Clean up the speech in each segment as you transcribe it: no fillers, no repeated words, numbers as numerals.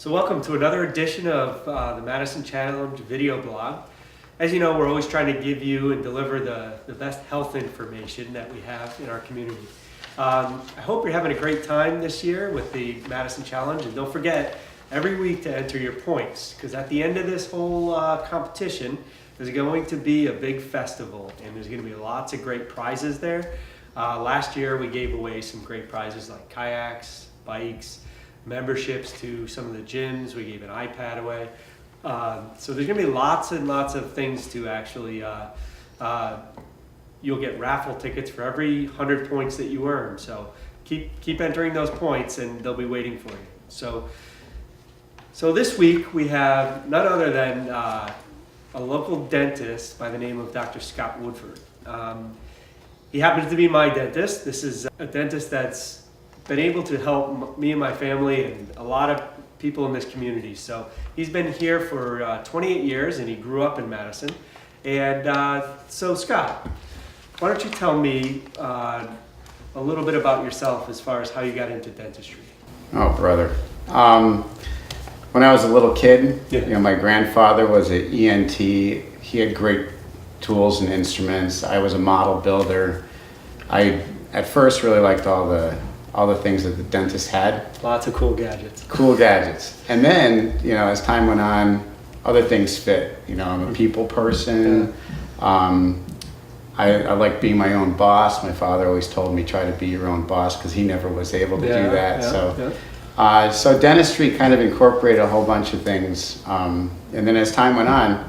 So welcome to another edition of the Madison Challenge video blog. As you know, we're always trying to give you and deliver the best health information that we have in our community. I hope you're having a great time this year with the Madison Challenge, and don't forget every week to enter your points, because at the end of this whole competition, there's going to be a big festival, and there's going to be lots of great prizes there. Last year we gave away some great prizes like kayaks, bikes, memberships to some of the gyms. We gave an iPad away. So there's going to be lots and lots of things to actually, you'll get raffle tickets for every 100 points that you earn. So keep entering those points and they'll be waiting for you. So this week we have none other than a local dentist by the name of Dr. Scott Woodford. He happens to be my dentist. This is a dentist that's been able to help me and my family and a lot of people in this community. So he's been here for 28 years and he grew up in Madison. And so Scott, why don't you tell me a little bit about yourself as far as how you got into dentistry? Oh, brother. When I was a little kid, my grandfather was an ENT. He had great tools and instruments. I was a model builder. I, at first, really liked all the things that the dentist had. Lots of cool gadgets. Cool gadgets. And then, as time went on, other things fit. I'm a people person. Yeah. I like being my own boss. My father always told me, try to be your own boss, because he never was able to do that. So dentistry kind of incorporated a whole bunch of things. And then as time went on,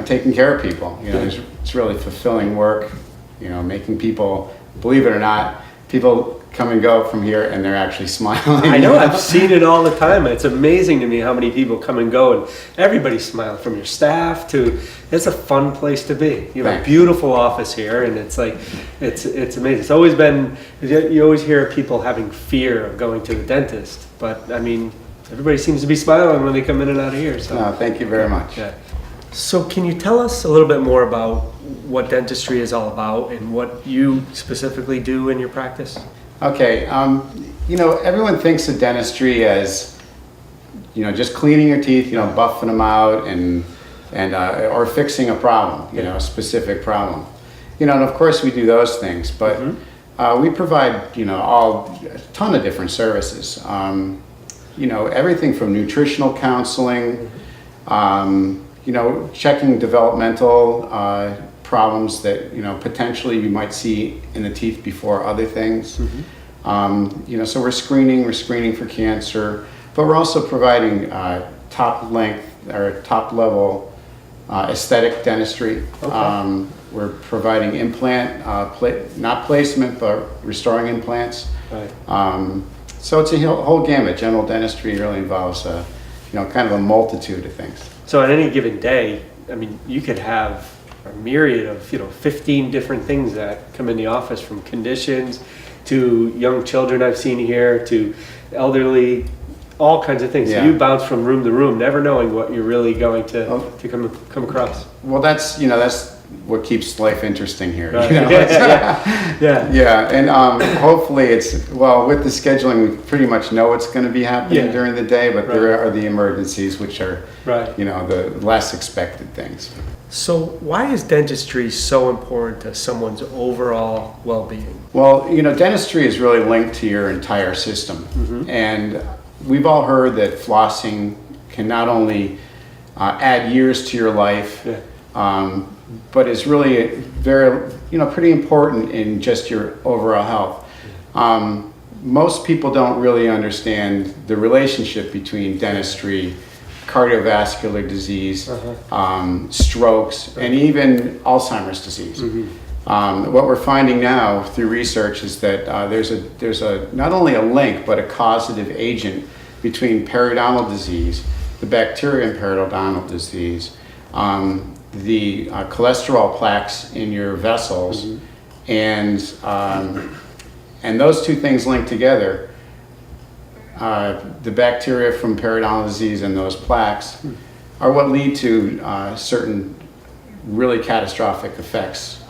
taking care of people. It's really fulfilling work. Making people, believe it or not, people come and go from here and they're actually smiling. I know, I've seen it all the time. It's amazing to me how many people come and go and everybody's smiling, from your staff to, it's a fun place to be. You have a beautiful office here and it's like, it's amazing. It's always been, you always hear people having fear of going to the dentist, but I mean, everybody seems to be smiling when they come in and out of here. So. No, thank you very much. Yeah. So can you tell us a little bit more about what dentistry is all about and what you specifically do in your practice? Okay, everyone thinks of dentistry as, just cleaning your teeth, buffing them out and or fixing a problem, a specific problem. And of course we do those things, but we provide, a ton of different services. Everything from nutritional counseling, checking developmental problems that potentially you might see in the teeth before other things. So we're screening for cancer, but we're also providing top level aesthetic dentistry. Okay. We're providing implant, not placement, but restoring implants. Right. So it's a whole gamut. General dentistry really involves kind of a multitude of things. So on any given day, I mean, you could have a myriad of 15 different things that come in the office, from conditions to young children I've seen here to elderly, all kinds of things. Yeah. So you bounce from room to room, never knowing what you're really going to come across. Well, that's what keeps life interesting here. Right. Yeah, and hopefully with the scheduling, we pretty much know what's going to be happening during the day, but there are the emergencies, which are the less expected things. So why is dentistry so important to someone's overall well-being? Well, dentistry is really linked to your entire system. And we've all heard that flossing can not only add years to your life, but is really very, pretty important in just your overall health. Most people don't really understand the relationship between dentistry, cardiovascular disease, strokes, and even Alzheimer's disease. What we're finding now through research is that there's not only a link, but a causative agent between periodontal disease, the bacteria in periodontal disease, the cholesterol plaques in your vessels, and those two things linked together. The bacteria from periodontal disease and those plaques are what lead to certain really catastrophic effects,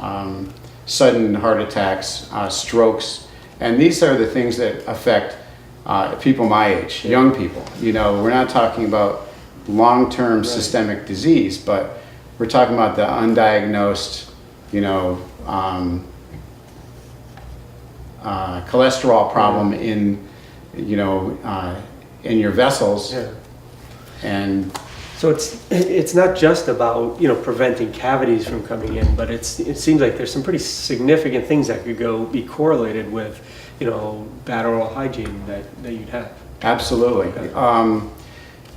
sudden heart attacks, strokes, and these are the things that affect people my age, young people. You know, we're not talking about long-term systemic disease, but we're talking about the undiagnosed, you know, cholesterol problem in, you know, in your vessels. Yeah. And So it's not just about, you know, preventing cavities from coming in, but it seems like there's some pretty significant things that could be correlated with, you know, bad oral hygiene that you'd have. absolutely. Okay.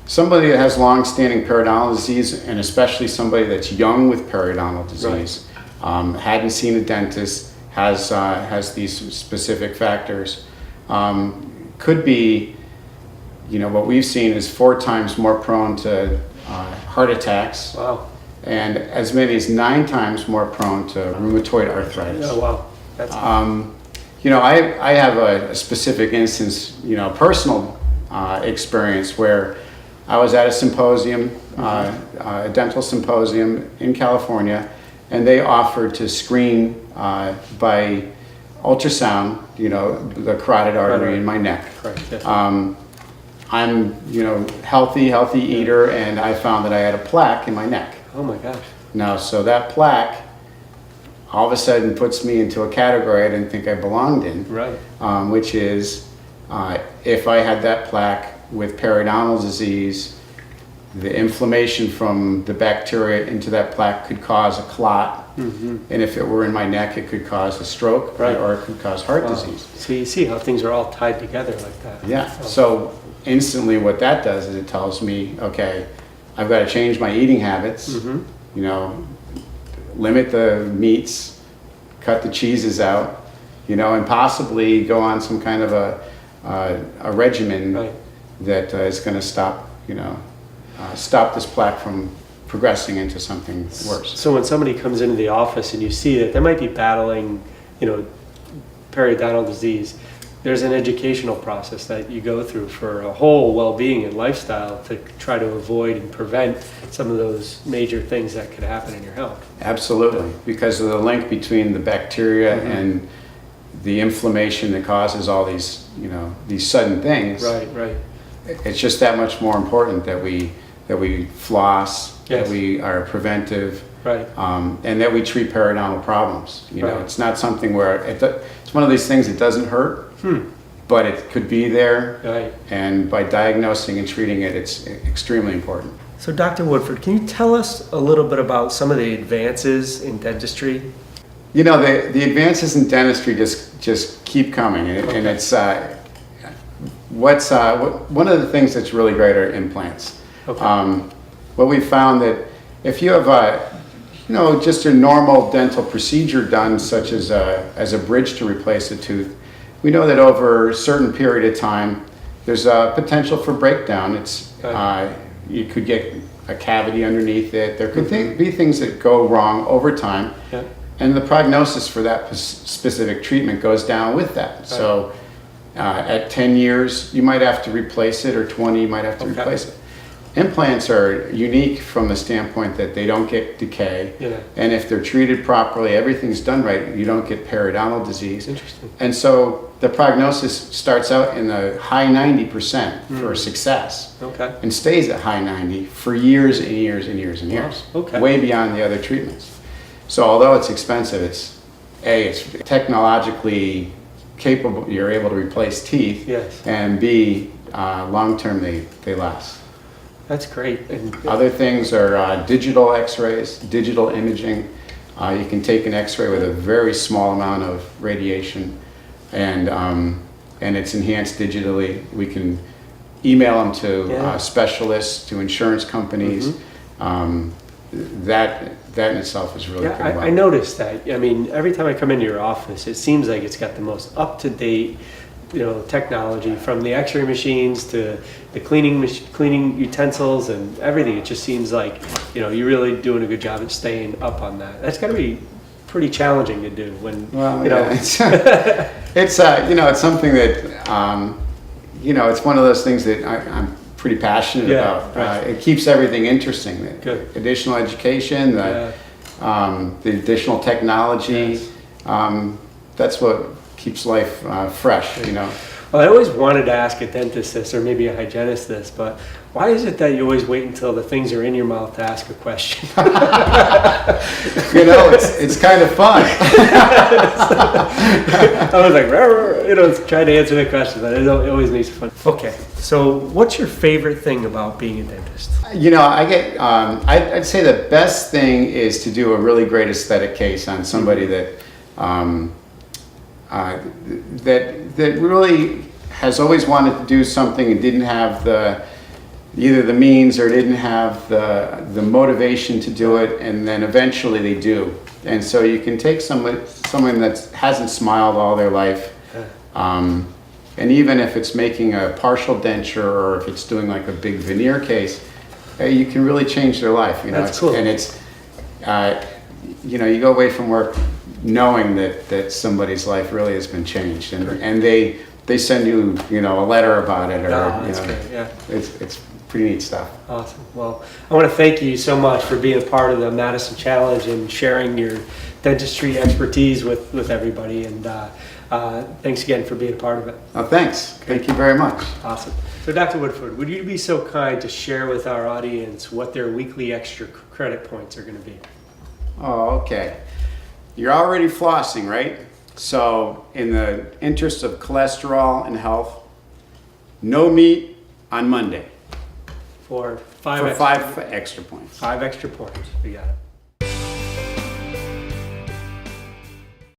Somebody that has long-standing periodontal disease, and especially somebody that's young with periodontal disease, hadn't seen a dentist, has these specific factors, could be, you know, what we've seen is 4 times more prone to heart attacks, Wow. and as many as 9 times more prone to rheumatoid arthritis. Oh, wow. That's You know, I have a specific instance, you know, personal experience where I was at a symposium, a dental symposium in California, and they offered to screen by ultrasound, you know, the carotid artery in my neck. correct. Yes. I'm, you know, healthy eater, and I found that I had a plaque in my neck. Oh my gosh. Now, so that plaque all of a sudden puts me into a category I didn't think I belonged in, Right. which is if I had that plaque with periodontal disease, the inflammation from the bacteria into that plaque could cause a clot, and if it were in my neck, it could cause a stroke, Right. or it could cause heart Wow. disease. So you see how things are all tied together like that. Yeah. Oh. So instantly, what that does is it tells me, okay, I've got to change my eating habits. You know, limit the meats, cut the cheeses out, you know, and possibly go on some kind of a regimen Right. that is going to stop, you know, stop this plaque from progressing into something worse. So when somebody comes into the office and you see that they might be battling, you know, periodontal disease, there's an educational process that you go through for a whole well-being and lifestyle to try to avoid and prevent some of those major things that could happen in your health. Absolutely, because of the link between the bacteria and the inflammation that causes all these, you know, these sudden things. Right, right. It's just that much more important that we floss, Yes. that we are preventive, Right. and that we treat periodontal problems. You know, Right. it's not something where it's one of these things that doesn't hurt, but it could be there. Right. And by diagnosing and treating it, it's extremely important. So Dr. Woodford, can you tell us a little bit about some of the advances in dentistry? You know, the advances in dentistry just keep coming, and it's one of the things that's really great are implants. Okay. What we found that if you have you know, just a normal dental procedure done, such as a bridge to replace a tooth, we know that over a certain period of time, there's a potential for breakdown. You could get a cavity underneath it. There could be things that go wrong over time, Yeah. and the prognosis for that specific treatment goes down with that. So at 10 years, you might have to replace it, or 20, you might have to replace it. Implants are unique from the standpoint that they don't get decay, and if they're treated properly, everything's done right, you don't get periodontal disease. Interesting. And so the prognosis starts out in the high 90% for success, Okay. and stays at high 90 for years and years and years and years, Okay. way beyond the other treatments. So although it's expensive, it's technologically capable, you're able to replace teeth, Yes. and B, long-term they last. That's great. And Other things are digital x-rays, digital imaging. You can take an x-ray with a very small amount of radiation, and it's enhanced digitally. We can email them to specialists, to insurance companies. That in itself is really pretty well. I noticed that. I mean, every time I come into your office, it seems like it's got the most up-to-date, you know, technology, from the x-ray machines to the cleaning utensils and everything. It just seems like, you know, you're really doing a good job at staying up on that. That's got to be pretty challenging to do when, you know. It's you know, it's something that you know, it's one of those things that I'm pretty passionate about. Right. It keeps everything interesting. Good. Additional education, the additional technology. Yes. That's what keeps life fresh, you know. Well, I always wanted to ask a dentist this, or maybe a hygienist this, but why is it that you always wait until the things are in your mouth to ask a question? You know, it's kind of fun. I was like, trying to answer the question, but it always makes it fun. Okay, so what's your favorite thing about being a dentist? You know, I'd say the best thing is to do a really great aesthetic case on somebody that that really has always wanted to do something and didn't have either the means or didn't have the motivation to do it, and then eventually they do. And so you can take someone that hasn't smiled all their life, and even if it's making a partial denture or if it's doing like a big veneer case, you can really change their life. You know, That's cool. And it's you know, you go away from work knowing that somebody's life really has been changed, and they send you, you know, a letter about it, or That's you know, great, yeah. it's pretty neat stuff. Awesome. Well, I want to thank you so much for being a part of the Madison Challenge and sharing your dentistry expertise with everybody. And thanks again for being a part of it. Oh, thanks. Thank you very much. Awesome. So, Dr. Woodford, would you be so kind to share with our audience what their weekly extra credit points are going to be? Oh, okay. You're already flossing, right? So, in the interest of cholesterol and health, no meat on Monday. For five For extra, 5 extra points. 5 extra points. We got it.